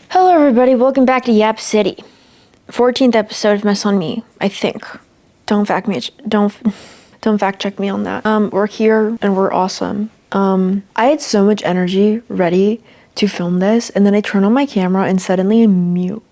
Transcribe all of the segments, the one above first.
Hello everybody, welcome back to Yap City. 14th episode of Mess on Me, I think. Don't fact check me on that. We're here and we're awesome. I had so much energy ready to film this, and then I turn on my camera and suddenly I'm mute.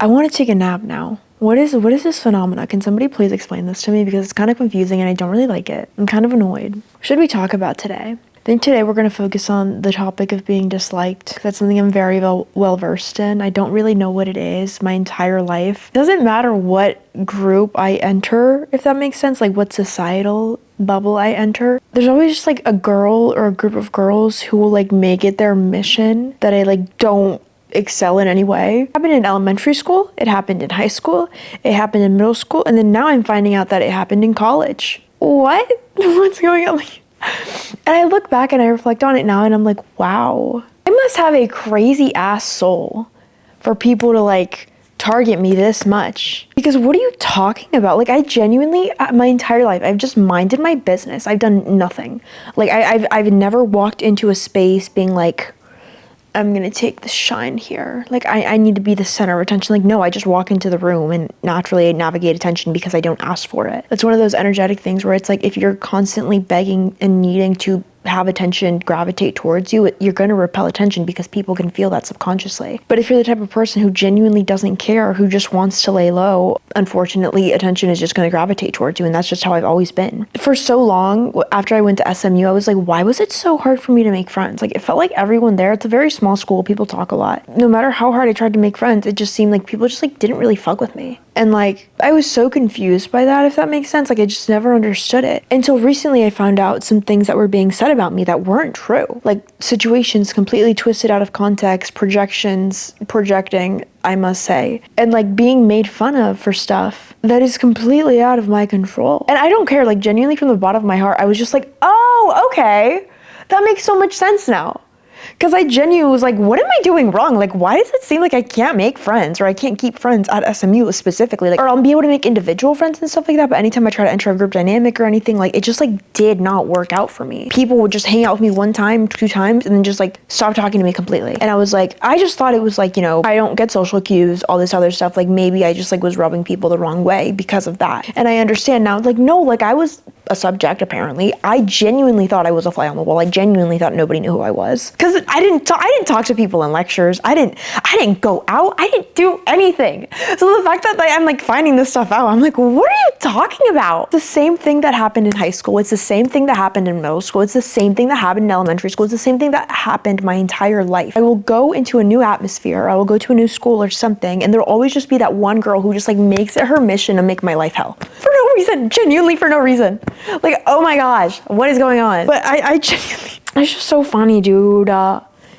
I want to take a nap now. What is this phenomena? Can somebody please explain this to me, because it's kind of confusing and I don't really like it. I'm kind of annoyed. What should we talk about today? I think today we're going to focus on the topic of being disliked. That's something I'm very well versed in. I don't really know what it is my entire life. It doesn't matter what group I enter, if that makes sense, like what societal bubble I enter. There's always just like a girl or a group of girls who will like make it their mission that I like don't excel in any way. It happened in elementary school, it happened in high school, it happened in middle school, and then now I'm finding out that it happened in college. What? What's going on? And I look back and I reflect on it now and I'm like, wow, I must have a crazy ass soul for people to like target me this much. Because what are you talking about? Like, I genuinely, my entire life, I've just minded my business. I've done nothing. Like, I've never walked into a space being like, I'm gonna take the shine here. Like, I need to be the center of attention. Like, no, I just walk into the room and naturally navigate attention because I don't ask for it. It's one of those energetic things where it's like, if you're constantly begging and needing to have attention gravitate towards you, you're going to repel attention because people can feel that subconsciously. But if you're the type of person who genuinely doesn't care, who just wants to lay low, unfortunately, attention is just going to gravitate towards you, and that's just how I've always been. For so long, after I went to SMU, I was like, why was it so hard for me to make friends? Like, it felt like everyone there, it's a very small school, people talk a lot. No matter how hard I tried to make friends, it just seemed like people just like didn't really fuck with me. And like, I was so confused by that, if that makes sense. Like, I just never understood it. Until recently, I found out some things that were being said about me that weren't true. Like, situations completely twisted out of context, projecting, I must say. And like, being made fun of for stuff that is completely out of my control. And I don't care, like, genuinely from the bottom of my heart, I was just like, oh, okay. That makes so much sense now. Because I genuinely was like, what am I doing wrong? Like, why does it seem like I can't make friends, or I can't keep friends at SMU specifically? Like, or I'll be able to make individual friends and stuff like that, but anytime I try to enter a group dynamic or anything, like, it just like did not work out for me. People would just hang out with me one time, 2 times, and then just like stop talking to me completely. And I was like, I just thought it was like, you know, I don't get social cues, all this other stuff. Like, maybe I just like was rubbing people the wrong way because of that. And I understand now, like, no, like, I was a subject apparently. I genuinely thought I was a fly on the wall. I genuinely thought nobody knew who I was. Because I didn't talk to people in lectures. I didn't go out. I didn't do anything. So the fact that I'm like finding this stuff out, I'm like, what are you talking about? It's the same thing that happened in high school. It's the same thing that happened in middle school. It's the same thing that happened in elementary school. It's the same thing that happened my entire life. I will go into a new atmosphere. I will go to a new school or something, and there'll always just be that one girl who just like makes it her mission to make my life hell. For no reason. Genuinely for no reason. Like, oh my gosh, what is going on? But I genuinely, it's just so funny, dude.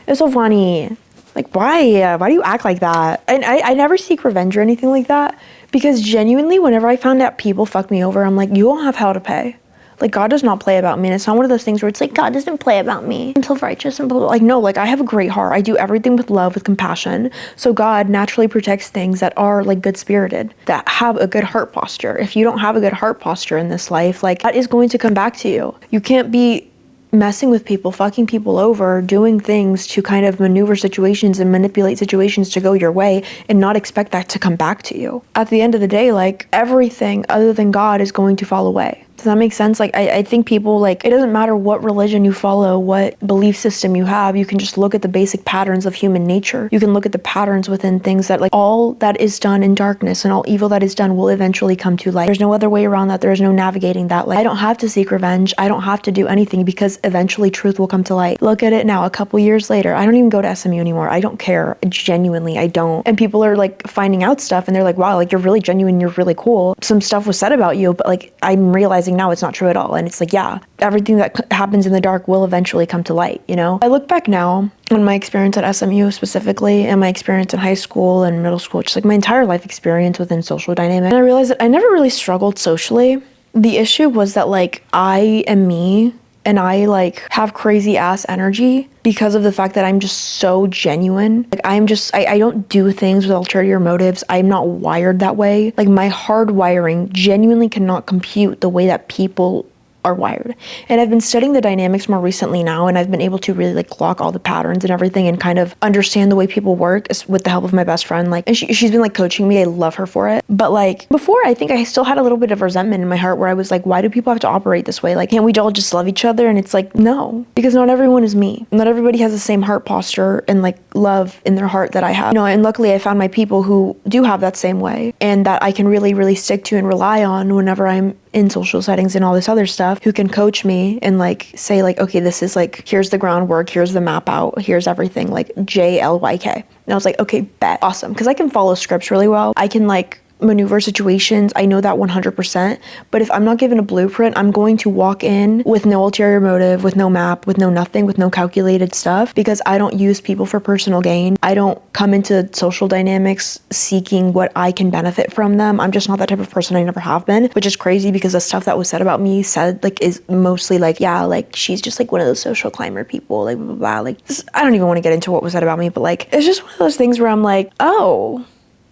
It's so funny. Like, why do you act like that? And I never seek revenge or anything like that, because genuinely, whenever I found out people fuck me over, I'm like, you won't have hell to pay. Like, God does not play about me. And it's not one of those things where it's like, God doesn't play about me. I'm self-righteous and blah, blah, blah. Like, no, like, I have a great heart. I do everything with love, with compassion. So God naturally protects things that are like good-spirited, that have a good heart posture. If you don't have a good heart posture in this life, like, that is going to come back to you. You can't be messing with people, fucking people over, doing things to kind of maneuver situations and manipulate situations to go your way and not expect that to come back to you. At the end of the day, like, everything other than God is going to fall away. Does that make sense? Like, I think people, like, it doesn't matter what religion you follow, what belief system you have, you can just look at the basic patterns of human nature. You can look at the patterns within things that, like, all that is done in darkness and all evil that is done will eventually come to light. There's no other way around that. There's no navigating that. Like, I don't have to seek revenge. I don't have to do anything, because eventually truth will come to light. Look at it now, a couple years later. I don't even go to SMU anymore. I don't care. Genuinely, I don't. And people are like finding out stuff and they're like, wow, like, you're really genuine. You're really cool. Some stuff was said about you, but like, I'm realizing now it's not true at all. And it's like, yeah, everything that happens in the dark will eventually come to light, you know? I look back now on my experience at SMU specifically, and my experience in high school and middle school, just like my entire life experience within social dynamic. And I realized that I never really struggled socially. The issue was that, like, I am me, and I like have crazy ass energy because of the fact that I'm just so genuine. Like, I don't do things with ulterior motives. I'm not wired that way. Like, my hard wiring genuinely cannot compute the way that people are wired. And I've been studying the dynamics more recently now, and I've been able to really like clock all the patterns and everything and kind of understand the way people work with the help of my best friend. Like, and she's been like coaching me. I love her for it. But like before, I think I still had a little bit of resentment in my heart where I was like, why do people have to operate this way? Like, can't we all just love each other? And it's like, no, because not everyone is me. Not everybody has the same heart posture and like love in their heart that I have. You know, and luckily I found my people who do have that same way and that I can really, really stick to and rely on whenever I'm in social settings and all this other stuff, who can coach me and like say like, okay, this is like, here's the groundwork, here's the map out, here's everything, like JLYK. And I was like, okay, bet, awesome. Because I can follow scripts really well. I can like maneuver situations. I know that 100%. But if I'm not given a blueprint, I'm going to walk in with no ulterior motive, with no map, with no nothing, with no calculated stuff, because I don't use people for personal gain. I don't come into social dynamics seeking what I can benefit from them. I'm just not that type of person. I never have been, which is crazy because the stuff that was said about me is mostly like, yeah, like she's just like one of those social climber people, like blah, blah, blah. Like, I don't even want to get into what was said about me, but like, it's just one of those things where I'm like, oh,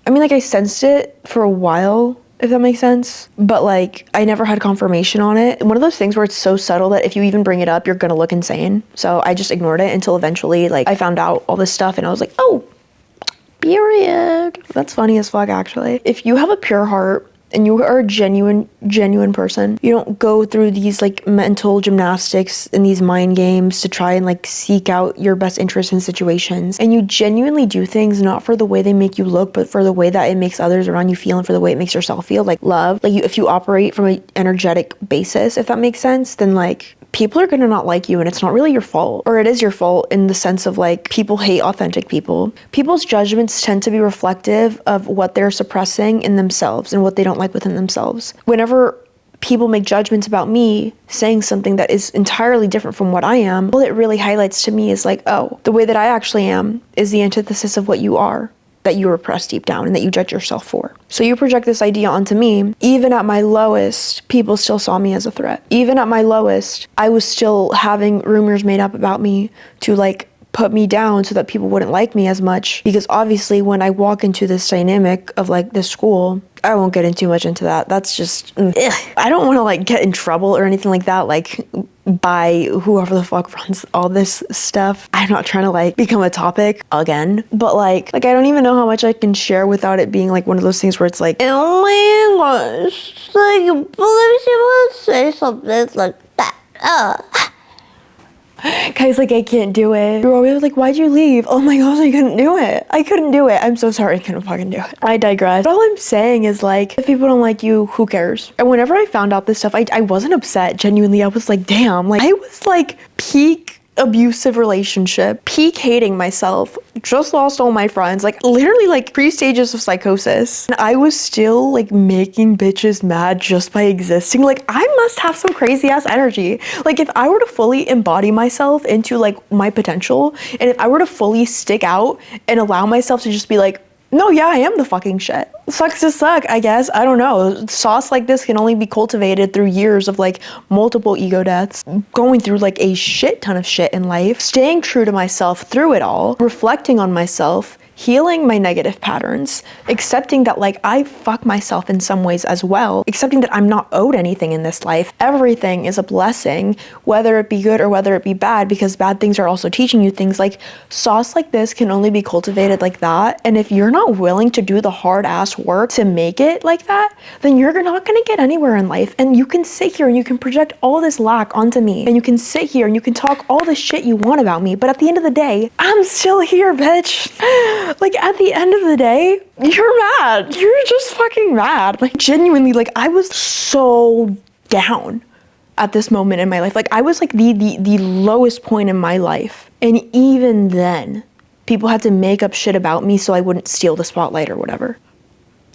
I mean, like I sensed it for a while, if that makes sense, but like I never had confirmation on it. One of those things where it's so subtle that if you even bring it up, you're gonna look insane. So I just ignored it until eventually like I found out all this stuff and I was like, oh, period. That's funny as fuck, actually. If you have a pure heart and you are a genuine person, you don't go through these like mental gymnastics and these mind games to try and like seek out your best interest in situations, and you genuinely do things not for the way they make you look, but for the way that it makes others around you feel and for the way it makes yourself feel, like love. Like if you operate from an energetic basis, if that makes sense, then like people are gonna not like you, and it's not really your fault. Or it is your fault in the sense of like people hate authentic people. People's judgments tend to be reflective of what they're suppressing in themselves and what they don't like within themselves. Whenever people make judgments about me saying something that is entirely different from what I am, all it really highlights to me is like, oh, the way that I actually am is the antithesis of what you are, that you repress deep down and that you judge yourself for. So you project this idea onto me. Even at my lowest, people still saw me as a threat. Even at my lowest, I was still having rumors made up about me to like put me down so that people wouldn't like me as much. Because obviously when I walk into this dynamic of like this school, I won't get too much into that. That's just, I don't want to like get in trouble or anything like that, like by whoever the fuck runs all this stuff. I'm not trying to like become a topic again, but like I don't even know how much I can share without it being like one of those things where it's like, oh my gosh, like, believe she would say something like that. Guys, like I can't do it. You're always like, why'd you leave? Oh my gosh, I couldn't do it. I'm so sorry, I couldn't fucking do it. I digress. But all I'm saying is like, if people don't like you, who cares? And whenever I found out this stuff, I wasn't upset. Genuinely, I was like, damn. Like I was like peak abusive relationship, peak hating myself, just lost all my friends, like literally like pre-stages of psychosis. And I was still like making bitches mad just by existing. Like I must have some crazy ass energy. Like if I were to fully embody myself into like my potential, and if I were to fully stick out and allow myself to just be like, no, yeah, I am the fucking shit. Sucks to suck, I guess. I don't know. Sauce like this can only be cultivated through years of like multiple ego deaths, going through like a shit ton of shit in life, staying true to myself through it all, reflecting on myself, healing my negative patterns, accepting that like I fuck myself in some ways as well, accepting that I'm not owed anything in this life. Everything is a blessing, whether it be good or whether it be bad, because bad things are also teaching you things. Like sauce like this can only be cultivated like that. And if you're not willing to do the hard ass work to make it like that, then you're not gonna get anywhere in life. And you can sit here and you can project all this lack onto me, and you can sit here and you can talk all the shit you want about me, but at the end of the day, I'm still here, bitch. Like at the end of the day, you're mad. You're just fucking mad. Like genuinely, like I was so down at this moment in my life. Like I was like the lowest point in my life. And even then, people had to make up shit about me so I wouldn't steal the spotlight or whatever.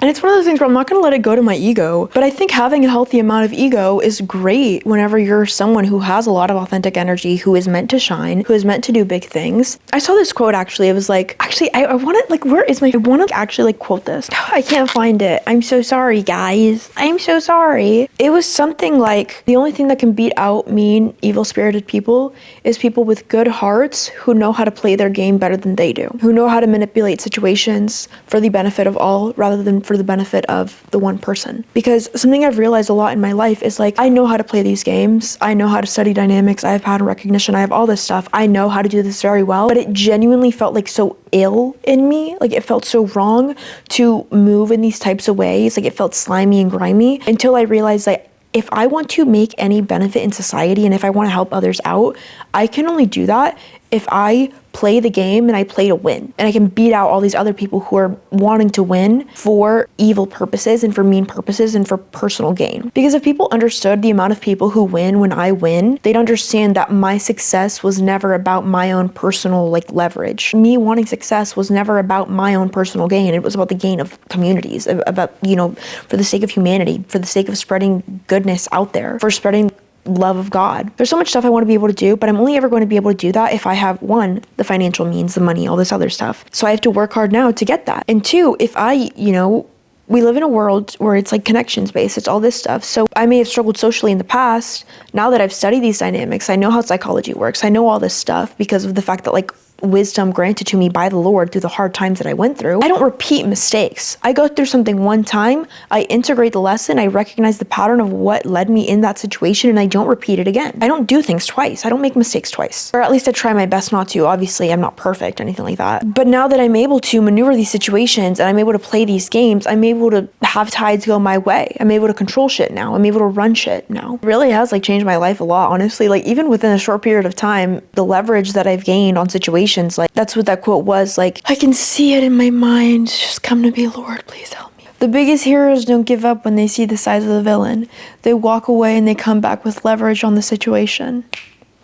And it's one of those things where I'm not going to let it go to my ego, but I think having a healthy amount of ego is great whenever you're someone who has a lot of authentic energy, who is meant to shine, who is meant to do big things. I saw this quote actually. It was like, actually, I want to like, where is my, I want to actually like quote this. I can't find it. I'm so sorry, guys. I'm so sorry. It was something like, the only thing that can beat out mean, evil-spirited people is people with good hearts who know how to play their game better than they do, who know how to manipulate situations for the benefit of all rather than for the benefit of the one person. Because something I've realized a lot in my life is like, I know how to play these games. I know how to study dynamics. I have pattern recognition. I have all this stuff. I know how to do this very well, but it genuinely felt like so ill in me. Like it felt so wrong to move in these types of ways. Like it felt slimy and grimy until I realized that if I want to make any benefit in society and if I want to help others out, I can only do that if I play the game and I play to win. And I can beat out all these other people who are wanting to win for evil purposes and for mean purposes and for personal gain. Because if people understood the amount of people who win when I win, they'd understand that my success was never about my own personal like leverage. Me wanting success was never about my own personal gain. It was about the gain of communities, about, you know, for the sake of humanity, for the sake of spreading goodness out there, for spreading love of God. There's so much stuff I want to be able to do, but I'm only ever going to be able to do that if I have, one, the financial means, the money, all this other stuff. So I have to work hard now to get that. And two, if I, you know, we live in a world where it's like connections based, it's all this stuff. So I may have struggled socially in the past. Now that I've studied these dynamics, I know how psychology works. I know all this stuff because of the fact that like wisdom granted to me by the Lord through the hard times that I went through. I don't repeat mistakes. I go through something one time, I integrate the lesson, I recognize the pattern of what led me in that situation, and I don't repeat it again. I don't do things twice. I don't make mistakes twice. Or at least I try my best not to. Obviously, I'm not perfect or anything like that. But now that I'm able to maneuver these situations and I'm able to play these games, I'm able to have tides go my way. I'm able to control shit now. I'm able to run shit now. It really has like changed my life a lot, honestly. Like even within a short period of time, the leverage that I've gained on situations, like that's what that quote was, like, I can see it in my mind. Just come to me, Lord, please help me. The biggest heroes don't give up when they see the size of the villain. They walk away and they come back with leverage on the situation.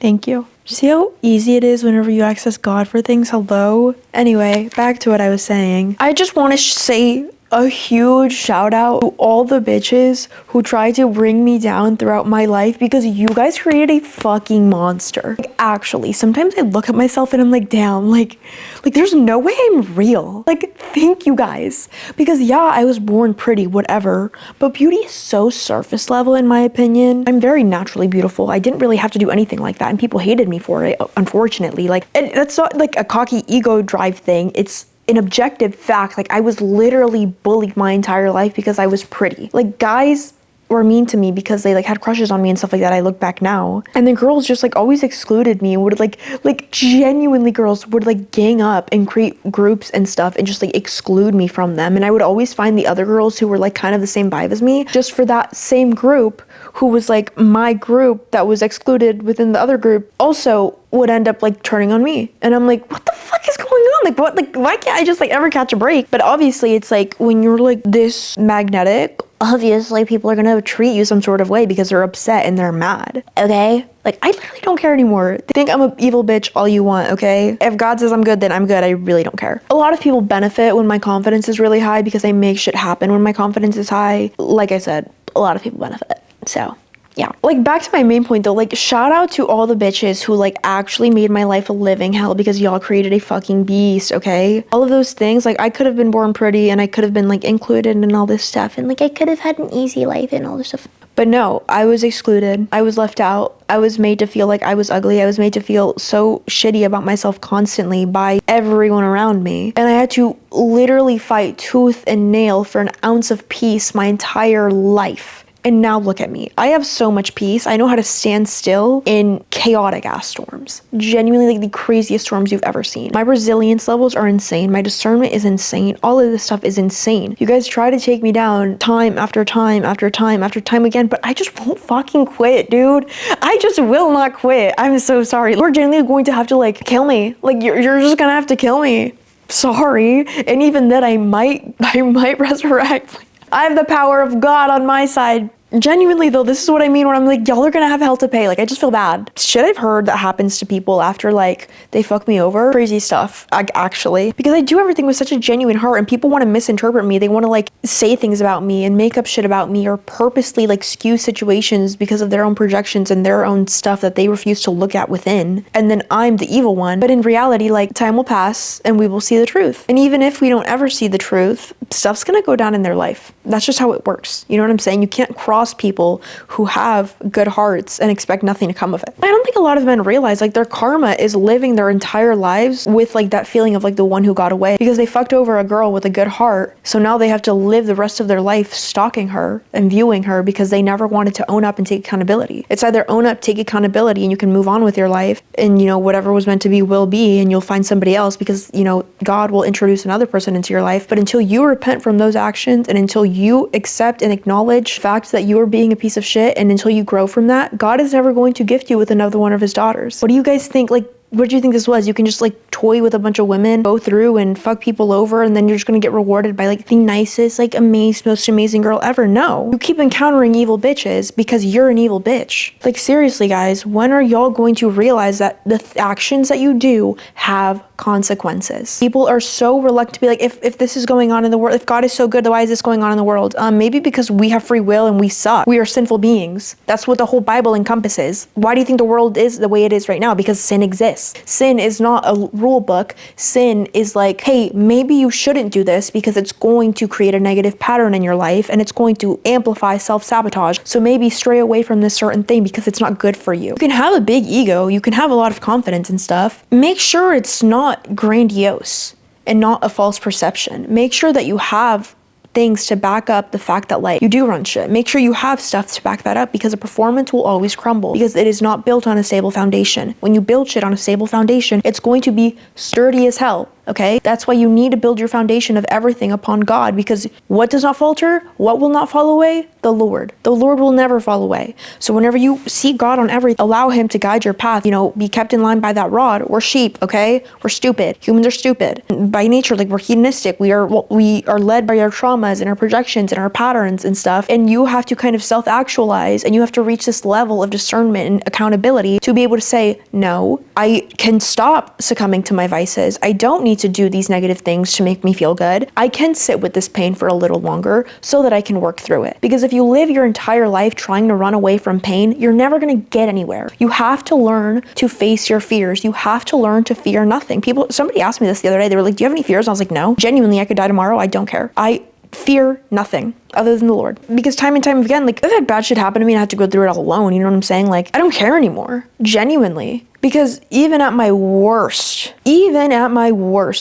Thank you. See how easy it is whenever you access God for things? Hello? Anyway, back to what I was saying. I just want to say a huge shout out to all the bitches who tried to bring me down throughout my life because you guys created a fucking monster. Like, actually, sometimes I look at myself and I'm like, damn, like there's no way I'm real. Like, thank you guys. Because yeah, I was born pretty, whatever, but beauty is so surface level in my opinion. I'm very naturally beautiful. I didn't really have to do anything like that and people hated me for it, unfortunately. Like, and that's not like a cocky ego drive thing. It's an objective fact. Like I was literally bullied my entire life because I was pretty. Like guys were mean to me because they like had crushes on me and stuff like that. I look back now, and then girls just like always excluded me and would like genuinely girls would like gang up and create groups and stuff and just like exclude me from them. And I would always find the other girls who were like kind of the same vibe as me just for that same group who was like my group that was excluded within the other group also would end up like turning on me. And I'm like, what the fuck is going on? Like what, like why can't I just like ever catch a break? But obviously it's like when you're like this magnetic, obviously people are gonna treat you some sort of way because they're upset and they're mad, okay? Like I literally don't care anymore. Think I'm an evil bitch all you want, okay? If God says I'm good, then I'm good. I really don't care. A lot of people benefit when my confidence is really high because I make shit happen when my confidence is high. Like I said, a lot of people benefit. So yeah, like back to my main point though, like shout out to all the bitches who like actually made my life a living hell because y'all created a fucking beast, okay? All of those things, like I could have been born pretty and I could have been like included in all this stuff and like I could have had an easy life and all this stuff. But no, I was excluded. I was left out. I was made to feel like I was ugly. I was made to feel so shitty about myself constantly by everyone around me. And I had to literally fight tooth and nail for an ounce of peace my entire life. And now look at me. I have so much peace. I know how to stand still in chaotic ass storms. Genuinely like the craziest storms you've ever seen. My resilience levels are insane. My discernment is insane. All of this stuff is insane. You guys try to take me down time after time after time after time again, but I just won't fucking quit, dude. I just will not quit. I'm so sorry. We're genuinely going to have to like kill me. Like you're just gonna have to kill me. Sorry. And even then I might resurrect. I have the power of God on my side. Genuinely though, this is what I mean when I'm like, y'all are gonna have hell to pay. Like I just feel bad. Shit I've heard that happens to people after like they fuck me over. Crazy stuff, actually. Because I do everything with such a genuine heart and people want to misinterpret me. They want to like say things about me and make up shit about me or purposely like skew situations because of their own projections and their own stuff that they refuse to look at within. And then I'm the evil one. But in reality, like time will pass and we will see the truth. And even if we don't ever see the truth, stuff's gonna go down in their life. That's just how it works. You know what I'm saying? You can't cross people who have good hearts and expect nothing to come of it. I don't think a lot of men realize like their karma is living their entire lives with like that feeling of like the one who got away because they fucked over a girl with a good heart. So now they have to live the rest of their life stalking her and viewing her because they never wanted to own up and take accountability. It's either own up, take accountability, and you can move on with your life, and you know, whatever was meant to be will be, and you'll find somebody else because, you know, God will introduce another person into your life. But until you repent from those actions and until you accept and acknowledge the fact that you are being a piece of shit, and until you grow from that, God is never going to gift you with another one of his daughters. What do you guys think? Like, what do you think this was? You can just like toy with a bunch of women, go through and fuck people over, and then you're just gonna get rewarded by like the nicest, like most amazing girl ever? No. You keep encountering evil bitches because you're an evil bitch. Like, seriously, guys, when are y'all going to realize that the actions that you do have consequences? People are so reluctant to be like, if this is going on in the world, if God is so good, then why is this going on in the world? Maybe because we have free will and we suck. We are sinful beings. That's what the whole Bible encompasses. Why do you think the world is the way it is right now? Because sin exists. Sin is not a rule book. Sin is like, hey, maybe you shouldn't do this because it's going to create a negative pattern in your life and it's going to amplify self-sabotage. So maybe stray away from this certain thing because it's not good for you. You can have a big ego. You can have a lot of confidence and stuff. Make sure it's not grandiose and not a false perception. Make sure that you have things to back up the fact that like you do run shit. Make sure you have stuff to back that up because a performance will always crumble because it is not built on a stable foundation. When you build shit on a stable foundation, it's going to be sturdy as hell. Okay? That's why you need to build your foundation of everything upon God, because what does not falter? What will not fall away? The Lord. The Lord will never fall away. So whenever you see God on everything, allow him to guide your path. You know, be kept in line by that rod. We're sheep, okay? We're stupid. Humans are stupid. By nature, like, we're hedonistic. We are led by our traumas and our projections and our patterns and stuff. And you have to kind of self-actualize, and you have to reach this level of discernment and accountability to be able to say, no, I can stop succumbing to my vices. I don't need to do these negative things to make me feel good. I can sit with this pain for a little longer so that I can work through it. Because if you live your entire life trying to run away from pain, you're never going to get anywhere. You have to learn to face your fears. You have to learn to fear nothing. Somebody asked me this the other day. They were like, do you have any fears? And I was like, no. Genuinely, I could die tomorrow. I don't care. I fear nothing other than the Lord. Because time and time again, like, I've had bad shit happen to me and I had to go through it all alone. You know what I'm saying? Like, I don't care anymore. Genuinely. Because even at my worst,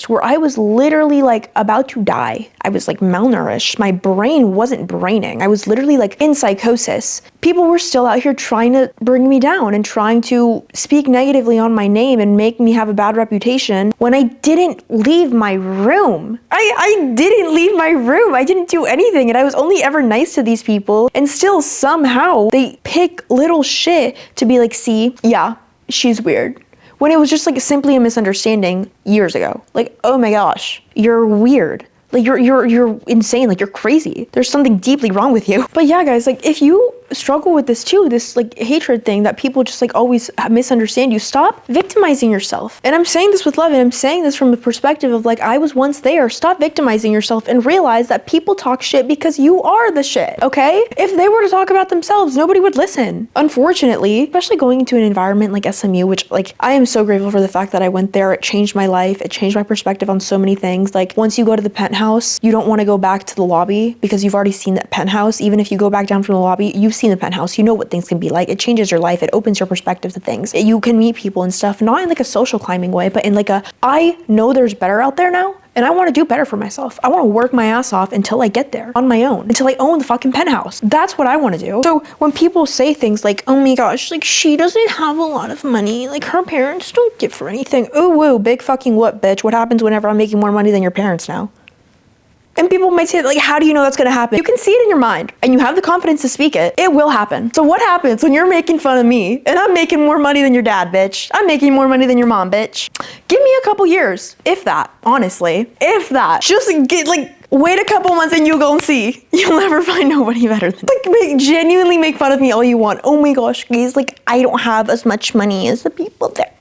where I was literally like about to die, I was like malnourished. My brain wasn't braining. I was literally like in psychosis. People were still out here trying to bring me down and trying to speak negatively on my name and make me have a bad reputation when I didn't leave my room. I didn't leave my room. I didn't do anything. And I was only ever nice to these people. And still somehow they pick little shit to be like, see, yeah, she's weird. When it was just like simply a misunderstanding years ago. Like, oh my gosh, you're weird. Like, you're insane. Like, you're crazy. There's something deeply wrong with you. But yeah, guys, like, if you struggle with this too, this like hatred thing that people just like always misunderstand you, stop victimizing yourself. And I'm saying this with love, and I'm saying this from the perspective of like, I was once there. Stop victimizing yourself and realize that people talk shit because you are the shit, okay? If they were to talk about themselves, nobody would listen. Unfortunately, especially going into an environment like SMU, which like, I am so grateful for the fact that I went there. It changed my life. It changed my perspective on so many things. Like, once you go to the penthouse, you don't want to go back to the lobby because you've already seen that penthouse. Even if you go back down from the lobby, you've seen the penthouse. You know what things can be like. It changes your life. It opens your perspective to things. You can meet people and stuff, not in like a social climbing way, but in like a, I know there's better out there now, and I want to do better for myself. I want to work my ass off until I get there on my own, until I own the fucking penthouse. That's what I want to do. So when people say things like, oh my gosh, like, she doesn't have a lot of money, like, her parents don't give her anything. Ooh, woo, big fucking what, bitch? What happens whenever I'm making more money than your parents now? And people might say, like, how do you know that's gonna happen? You can see it in your mind, and you have the confidence to speak it. It will happen. So what happens when you're making fun of me, and I'm making more money than your dad, bitch? I'm making more money than your mom, bitch. Give me a couple years, if that, honestly. If that. Just get, like, wait a couple months and you'll go and see. You'll never find nobody better than me. Like, genuinely make fun of me all you want. Oh my gosh, guys, like, I don't have as much money as the people there.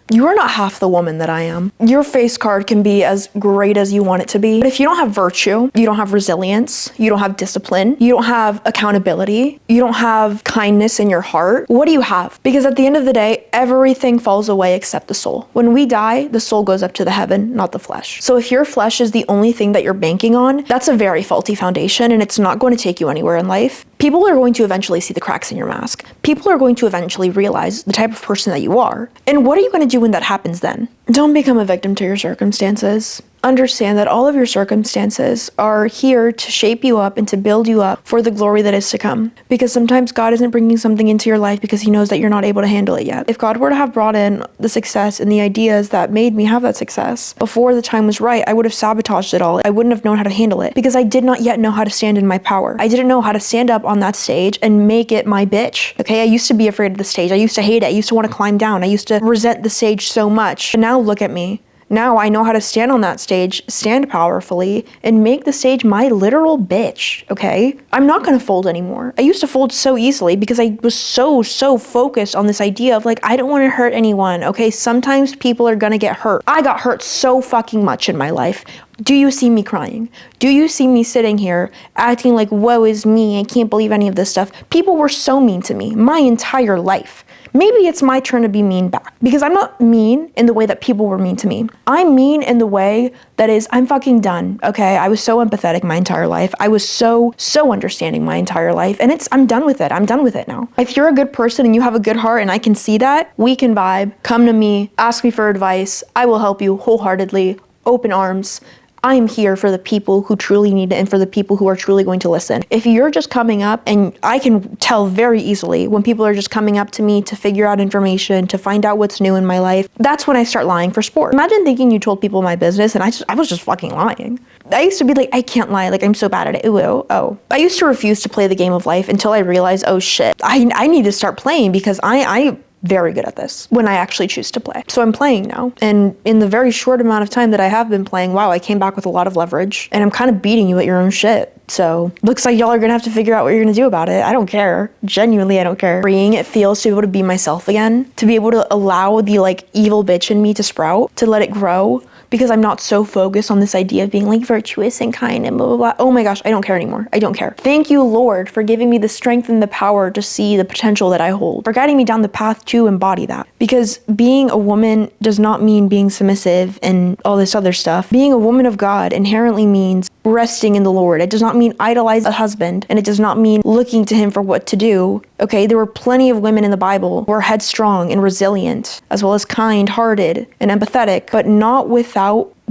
You are not half the woman that I am. Your face card can be as great as you want it to be, but if you don't have virtue, you don't have resilience, you don't have discipline, you don't have accountability, you don't have kindness in your heart, what do you have? Because at the end of the day, everything falls away except the soul. When we die, the soul goes up to the heaven, not the flesh. So if your flesh is the only thing that you're banking on, that's a very faulty foundation, and it's not going to take you anywhere in life. People are going to eventually see the cracks in your mask. People are going to eventually realize the type of person that you are. And what are you going to do when that happens then? Don't become a victim to your circumstances. Understand that all of your circumstances are here to shape you up and to build you up for the glory that is to come. Because sometimes God isn't bringing something into your life because he knows that you're not able to handle it yet. If God were to have brought in the success and the ideas that made me have that success before the time was right, I would have sabotaged it all. I wouldn't have known how to handle it because I did not yet know how to stand in my power. I didn't know how to stand up on that stage and make it my bitch. Okay, I used to be afraid of the stage. I used to hate it. I used to want to climb down. I used to resent the stage so much. But now look at me. Now I know how to stand on that stage, stand powerfully, and make the stage my literal bitch, okay? I'm not gonna fold anymore. I used to fold so easily because I was so focused on this idea of like, I don't wanna hurt anyone, okay? Sometimes people are gonna get hurt. I got hurt so fucking much in my life. Do you see me crying? Do you see me sitting here acting like, woe is me, I can't believe any of this stuff? People were so mean to me my entire life. Maybe it's my turn to be mean back because I'm not mean in the way that people were mean to me. I'm mean in the way that is, I'm fucking done, okay? I was so empathetic my entire life. I was so understanding my entire life, and I'm done with it. I'm done with it now. If you're a good person and you have a good heart and I can see that, we can vibe. Come to me, ask me for advice. I will help you wholeheartedly, open arms. I am here for the people who truly need it and for the people who are truly going to listen. If you're just coming up, and I can tell very easily when people are just coming up to me to figure out information, to find out what's new in my life, that's when I start lying for sport. Imagine thinking you told people my business and I was just fucking lying. I used to be like, I can't lie, like I'm so bad at it. Oh. I used to refuse to play the game of life until I realized, oh shit, I need to start playing because I very good at this when I actually choose to play. So I'm playing now. And in the very short amount of time that I have been playing, wow, I came back with a lot of leverage and I'm kind of beating you at your own shit. So looks like y'all are gonna have to figure out what you're gonna do about it. I don't care. Genuinely, I don't care. Freeing it feels to be able to be myself again, to be able to allow the like evil bitch in me to sprout, to let it grow. Because I'm not so focused on this idea of being like virtuous and kind and blah, blah, blah. Oh my gosh, I don't care anymore. I don't care. Thank you, Lord, for giving me the strength and the power to see the potential that I hold, for guiding me down the path to embody that. Because being a woman does not mean being submissive and all this other stuff. Being a woman of God inherently means resting in the Lord. It does not mean idolize a husband, and it does not mean looking to him for what to do. Okay, there were plenty of women in the Bible who are headstrong and resilient, as well as kind-hearted and empathetic, but not without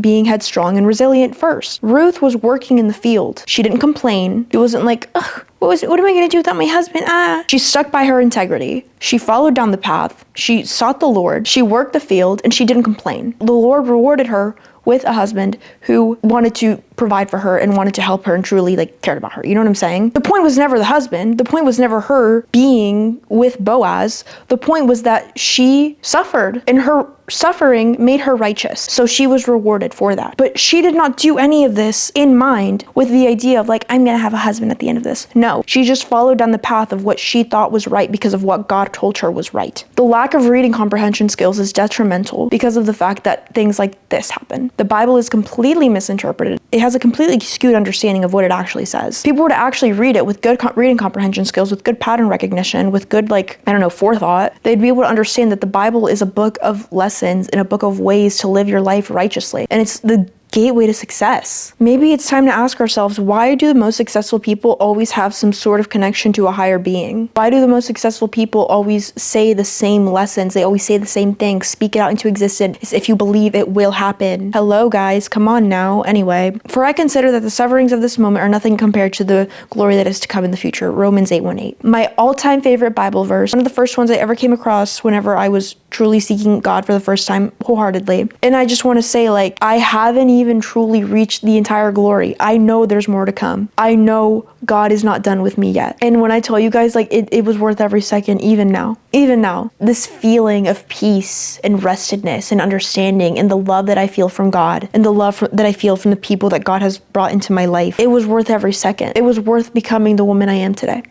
being headstrong and resilient first. Ruth was working in the field. She didn't complain. She wasn't like, ugh, what am I gonna do without my husband? She stuck by her integrity. She followed down the path. She sought the Lord. She worked the field, and she didn't complain. The Lord rewarded her with a husband who wanted to provide for her and wanted to help her and truly like cared about her. You know what I'm saying? The point was never the husband. The point was never her being with Boaz. The point was that she suffered, and her suffering made her righteous. So she was rewarded for that. But she did not do any of this in mind with the idea of like, I'm gonna have a husband at the end of this. No, she just followed down the path of what she thought was right because of what God told her was right. The lack of reading comprehension skills is detrimental because of the fact that things like this happen. The Bible is completely misinterpreted. It has a completely skewed understanding of what it actually says. People were to actually read it with good reading comprehension skills, with good pattern recognition, with good, like, I don't know, forethought, they'd be able to understand that the Bible is a book of lessons and a book of ways to live your life righteously. And it's the gateway to success. Maybe it's time to ask ourselves, why do the most successful people always have some sort of connection to a higher being? Why do the most successful people always say the same lessons? They always say the same things, speak it out into existence. If you believe, it will happen. Hello guys, come on now. Anyway, for I consider that the sufferings of this moment are nothing compared to the glory that is to come in the future. Romans 8:18. My all-time favorite Bible verse, one of the first ones I ever came across whenever I was truly seeking God for the first time wholeheartedly. And I just want to say, like, I haven't even truly reached the entire glory. I know there's more to come. I know God is not done with me yet. And when I tell you guys, like, it was worth every second, even now, this feeling of peace and restedness and understanding and the love that I feel from God and the love that I feel from the people that God has brought into my life, it was worth every second. It was worth becoming the woman I am today.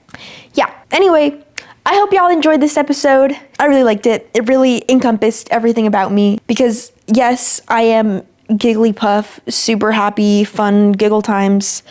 Yeah. Anyway, I hope y'all enjoyed this episode. I really liked it. It really encompassed everything about me because yes, I am giggly puff, super happy, fun giggle times.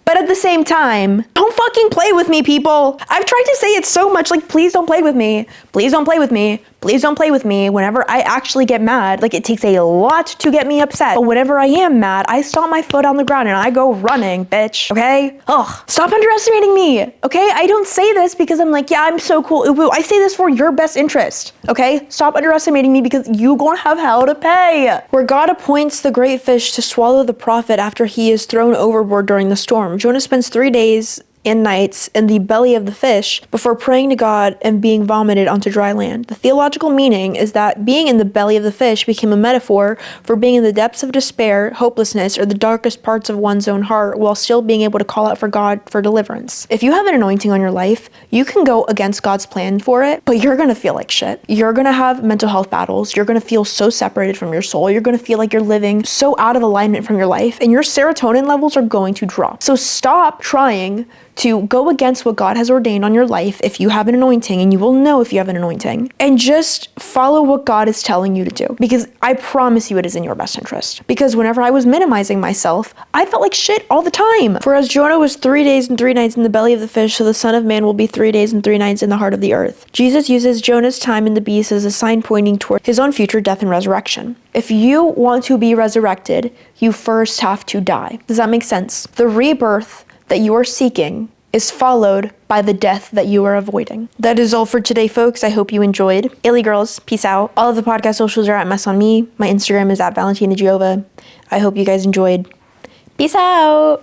But at the same time, don't fucking play with me, people. I've tried to say it so much, like, please don't play with me. Please don't play with me. Please don't play with me. Whenever I actually get mad, like, it takes a lot to get me upset. But whenever I am mad, I stomp my foot on the ground and I go running, bitch, okay? Ugh, stop underestimating me, okay? I don't say this because I'm like, yeah, I'm so cool. I say this for your best interest, okay? Stop underestimating me because you gonna have hell to pay. Where God appoints the great fish to swallow the prophet after he is thrown overboard during the storm. Jonah spends 3 days and nights in the belly of the fish before praying to God and being vomited onto dry land. The theological meaning is that being in the belly of the fish became a metaphor for being in the depths of despair, hopelessness, or the darkest parts of one's own heart while still being able to call out for God for deliverance. If you have an anointing on your life, you can go against God's plan for it, but you're gonna feel like shit. You're gonna have mental health battles. You're gonna feel so separated from your soul. You're gonna feel like you're living so out of alignment from your life, and your serotonin levels are going to drop. So stop trying to go against what God has ordained on your life if you have an anointing, and you will know if you have an anointing, and just follow what God is telling you to do, because I promise you it is in your best interest. Because whenever I was minimizing myself, I felt like shit all the time. For as Jonah was 3 days and 3 nights in the belly of the fish, so the Son of Man will be 3 days and 3 nights in the heart of the earth. Jesus uses Jonah's time in the beast as a sign pointing toward his own future death and resurrection. If you want to be resurrected, you first have to die. Does that make sense? The rebirth that you are seeking is followed by the death that you are avoiding. That is all for today, folks. I hope you enjoyed. Illy girls, peace out. All of the podcast socials are at Mess on Me. My Instagram is at Valentina Giova. I hope you guys enjoyed. Peace out.